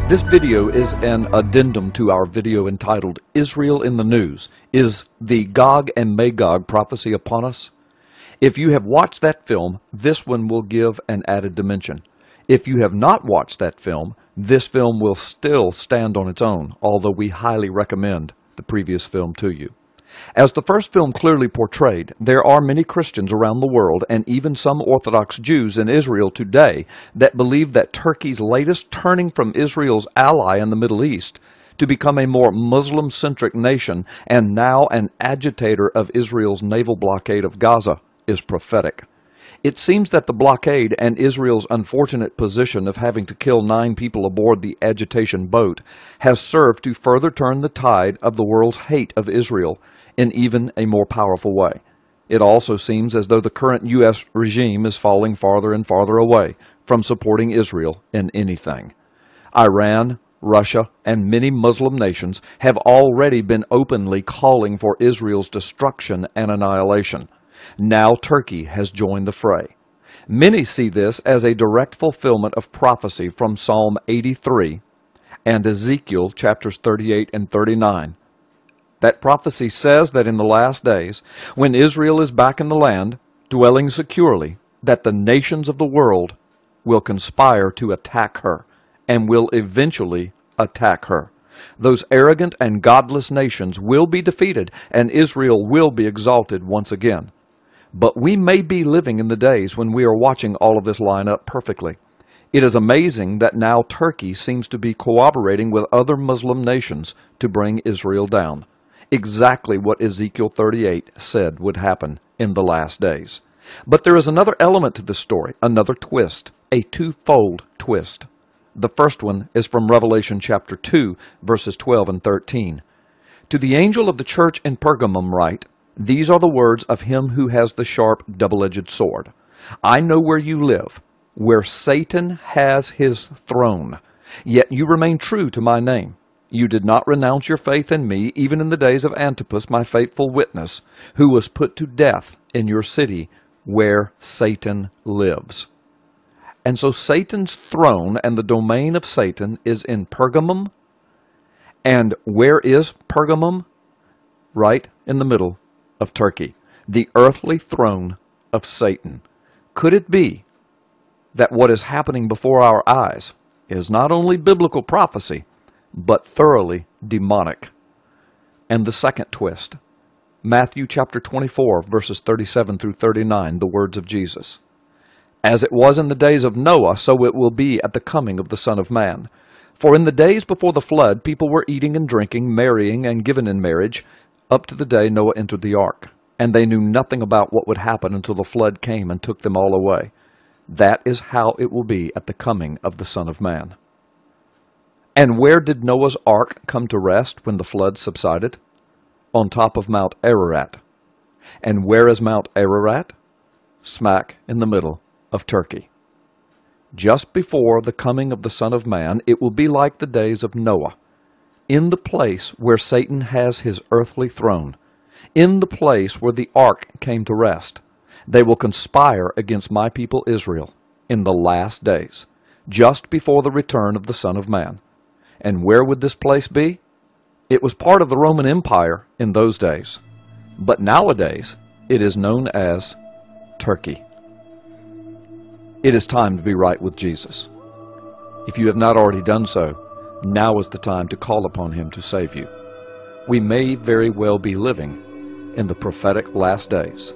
This video is an addendum to our video entitled Israel in the News. Is the Gog and Magog prophecy upon us? If you have watched that film, this one will give an added dimension. If you have not watched that film, this film will still stand on its own, although we highly recommend the previous film to you. As the first film clearly portrayed, there are many Christians around the world and even some Orthodox Jews in Israel today that believe that Turkey's latest turning from Israel's ally in the Middle East to become a more Muslim-centric nation and now an agitator of Israel's naval blockade of Gaza is prophetic. It seems that the blockade and Israel's unfortunate position of having to kill 9 people aboard the agitation boat has served to further turn the tide of the world's hate of Israel in even a more powerful way. It also seems as though the current U.S. regime is falling farther and farther away from supporting Israel in anything. Iran, Russia, and many Muslim nations have already been openly calling for Israel's destruction and annihilation. Now Turkey has joined the fray. Many see this as a direct fulfillment of prophecy from Psalm 83 and Ezekiel chapters 38 and 39. That prophecy says that in the last days, when Israel is back in the land, dwelling securely, that the nations of the world will conspire to attack her and will eventually attack her. Those arrogant and godless nations will be defeated and Israel will be exalted once again. But we may be living in the days when we are watching all of this line up perfectly. It is amazing that now Turkey seems to be cooperating with other Muslim nations to bring Israel down. Exactly what Ezekiel 38 said would happen in the last days. But there is another element to this story, another twist, a twofold twist. The first one is from Revelation chapter 2, verses 12 and 13. To the angel of the church in Pergamum write, "These are the words of him who has the sharp double-edged sword. I know where you live, where Satan has his throne, yet you remain true to my name. You did not renounce your faith in me, even in the days of Antipas, my faithful witness, who was put to death in your city where Satan lives." And so Satan's throne and the domain of Satan is in Pergamum. And where is Pergamum? Right in the middle of Turkey, the earthly throne of Satan. Could it be that what is happening before our eyes is not only biblical prophecy, but thoroughly demonic? And the second twist, Matthew chapter 24, verses 37 through 39, the words of Jesus. "As it was in the days of Noah, so it will be at the coming of the Son of Man. For in the days before the flood, people were eating and drinking, marrying and given in marriage, up to the day Noah entered the ark. And they knew nothing about what would happen until the flood came and took them all away. That is how it will be at the coming of the Son of Man." And where did Noah's ark come to rest when the flood subsided? On top of Mount Ararat. And where is Mount Ararat? Smack in the middle of Turkey. Just before the coming of the Son of Man, it will be like the days of Noah, in the place where Satan has his earthly throne, in the place where the ark came to rest. They will conspire against my people Israel in the last days, just before the return of the Son of Man. And where would this place be? It was part of the Roman Empire in those days, but nowadays it is known as Turkey. It is time to be right with Jesus. If you have not already done so, now is the time to call upon him to save you. We may very well be living in the prophetic last days.